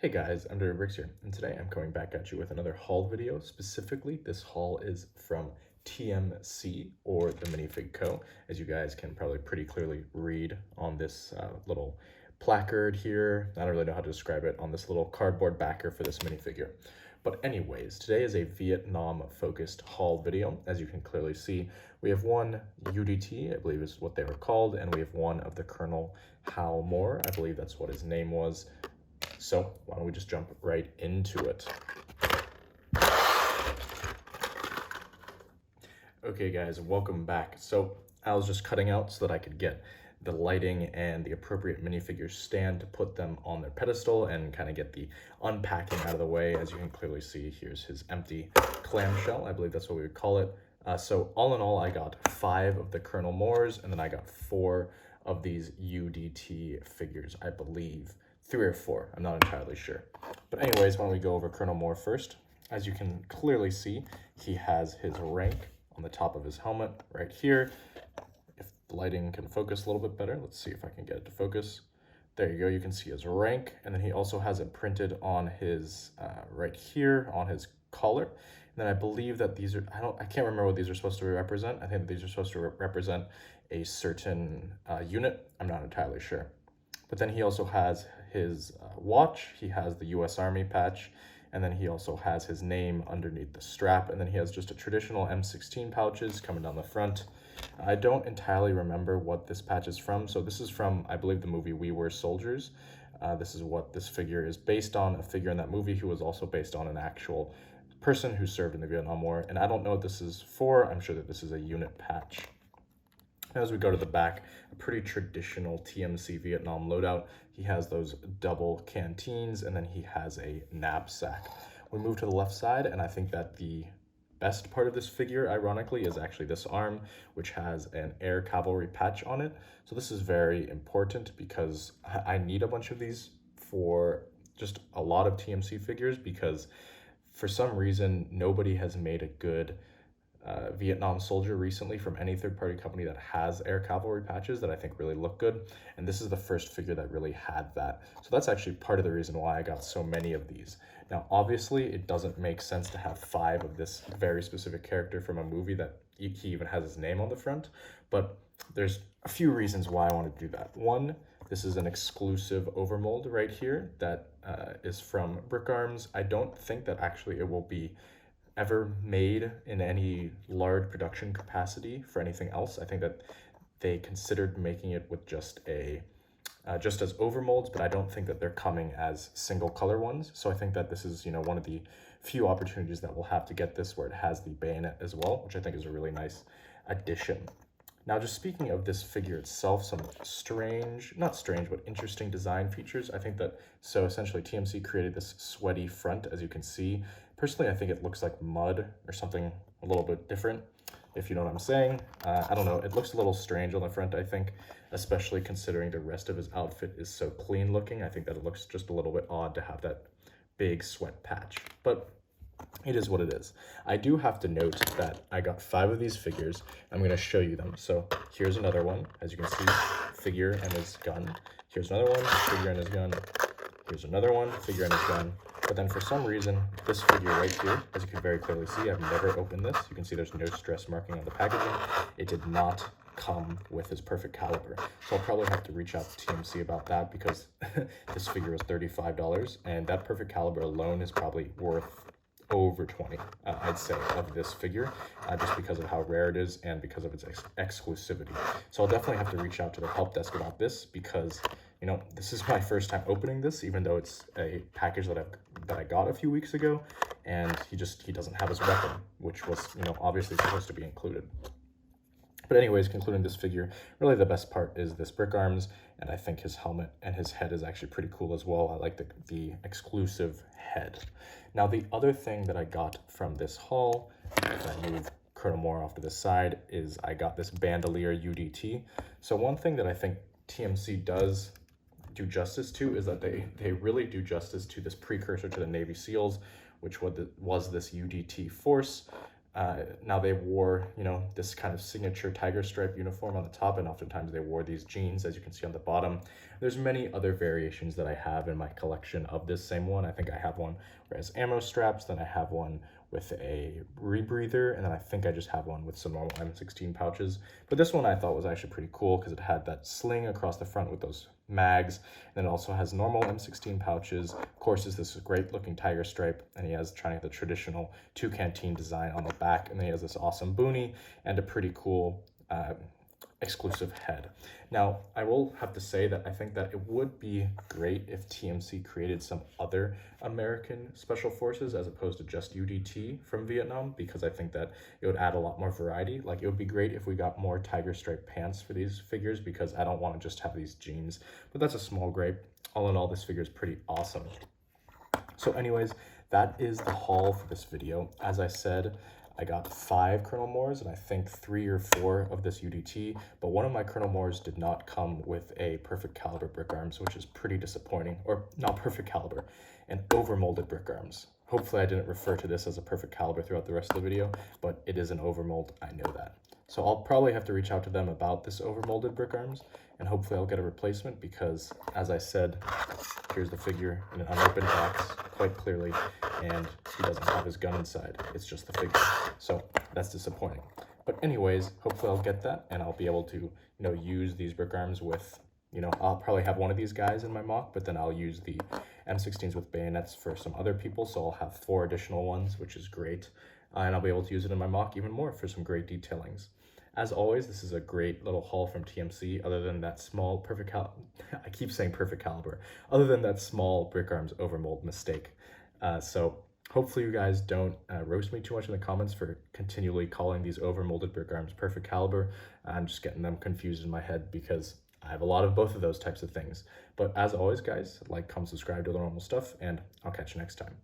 Hey guys, I'm Dirty Bricks here, and today I'm coming back at you with another haul video. Specifically, this haul is from TMC, or the Minifig Co. As you guys can probably pretty clearly read on this little placard here. I don't really know how to describe it, on this little cardboard backer for this minifigure. But anyways, today is a Vietnam-focused haul video. As you can clearly see, we have one UDT, I believe is what they were called, and we have one of the Colonel Hal Moore. I believe that's what his name was. So why don't we just jump right into it. Okay guys, welcome back. So I was just cutting out so that I could get the lighting and the appropriate minifigure stand to put them on their pedestal and kind of get the unpacking out of the way. As you can clearly see, here's his empty clamshell. I believe that's what we would call it. So all in all, I got 5 of the Colonel Moores, and then I got 4 of these UDT figures, I believe. 3 or 4, I'm not entirely sure. But anyways, why don't we go over Colonel Moore first. As you can clearly see, he has his rank on the top of his helmet right here. If the lighting can focus a little bit better, let's see if I can get it to focus. There you go, you can see his rank, and then he also has it printed on his, right here, on his collar. And then I believe that these are, I can't remember what these are supposed to represent. I think that these are supposed to represent a certain unit. I'm not entirely sure. But then he also has his watch, he has the US Army patch, and then he also has his name underneath the strap, and then he has just a traditional M16 pouches coming down the front. I don't entirely remember what this patch is from, so this is from, I believe, the movie We Were Soldiers. This is what this figure is based on, a figure in that movie who was also based on an actual person who served in the Vietnam War, and I don't know what this is for. I'm sure that this is a unit patch. As we go to the back, a pretty traditional TMC Vietnam loadout. He has those double canteens, and then he has a knapsack. We move to the left side, and I think that the best part of this figure, ironically, is actually this arm, which has an air cavalry patch on it. So this is very important because I need a bunch of these for just a lot of TMC figures, because for some reason, nobody has made a good Vietnam soldier recently from any third-party company that has air cavalry patches that I think really look good, and this is the first figure that really had that. So that's actually part of the reason why I got so many of these. Now obviously it doesn't make sense to have 5 of this very specific character from a movie that he even has his name on the front, but there's a few reasons why I want to do that. One, this is an exclusive overmold right here that is from Brick Arms. I don't think that actually it will be ever made in any large production capacity for anything else. I think that they considered making it with just a just as overmolds, but I don't think that they're coming as single color ones. So I think that this is, one of the few opportunities that we'll have to get this where it has the bayonet as well, which I think is a really nice addition. Now, just speaking of this figure itself, some not strange, but interesting design features. I think that, so essentially TMC created this sweaty front, as you can see. Personally, I think it looks like mud or something a little bit different, if you know what I'm saying. I don't know, it looks a little strange on the front, I think, especially considering the rest of his outfit is so clean looking. I think that it looks just a little bit odd to have that big sweat patch, but it is what it is. I do have to note that I got 5 of these figures. I'm going to show you them. So here's another one, as you can see, figure and his gun. Here's another one, figure and his gun. Here's another one, figure and his gun. But then for some reason, this figure right here, as you can very clearly see, I've never opened this. You can see there's no stress marking on the packaging. It did not come with his perfect caliber. So I'll probably have to reach out to TMC about that, because this figure was $35, and that perfect caliber alone is probably worth over 20, I'd say, of this figure, just because of how rare it is and because of its exclusivity. So I'll definitely have to reach out to the help desk about this, because this is my first time opening this, even though it's a package that I got a few weeks ago, and he doesn't have his weapon, which was obviously supposed to be included. But anyways, concluding this figure, really the best part is this Brick Arms, and I think his helmet and his head is actually pretty cool as well. I like the exclusive head. Now, the other thing that I got from this haul, if I move Colonel Moore off to the side, is I got this Bandolier UDT. So one thing that I think TMC does do justice to is that they really do justice to this precursor to the Navy SEALs, which was this UDT force. Now they wore, this kind of signature tiger stripe uniform on the top, and oftentimes they wore these jeans, as you can see on the bottom. There's many other variations that I have in my collection of this same one. I think I have one where it has ammo straps, then I have one with a rebreather, and then I think I just have one with some normal M16 pouches. But this one I thought was actually pretty cool because it had that sling across the front with those mags, and it also has normal M16 pouches. Of course, is this great looking tiger stripe, and he has trying the traditional two canteen design on the back, and then he has this awesome boonie and a pretty cool exclusive head. Now, I will have to say that I think that it would be great if TMC created some other American special forces as opposed to just UDT from Vietnam, because I think that it would add a lot more variety. Like, it would be great if we got more tiger stripe pants for these figures, because I don't want to just have these jeans, but that's a small gripe. All in all, this figure is pretty awesome. So anyways, that is the haul for this video. As I said, I got 5 Colonel Moores and I think 3 or 4 of this UDT, but one of my Colonel Moores did not come with a perfect caliber brick arms, which is pretty disappointing, or not perfect caliber, and overmolded brick arms. Hopefully I didn't refer to this as a perfect caliber throughout the rest of the video, but it is an overmold, I know that. So I'll probably have to reach out to them about this overmolded brick arms, and hopefully I'll get a replacement because, as I said, here's the figure in an unopened box quite clearly, and he doesn't have his gun inside. It's just the figure. So that's disappointing. But anyways, hopefully I'll get that, and I'll be able to, use these brick arms with, I'll probably have one of these guys in my mock, but then I'll use the M16s with bayonets for some other people, so I'll have 4 additional ones, which is great. And I'll be able to use it in my mock even more for some great detailings. As always, this is a great little haul from TMC, other than that small I keep saying perfect caliber, other than that small brick arms overmold mistake. So hopefully you guys don't roast me too much in the comments for continually calling these overmolded brick arms perfect caliber. I'm just getting them confused in my head because I have a lot of both of those types of things. But as always, guys, like, comment, subscribe to the normal stuff, and I'll catch you next time.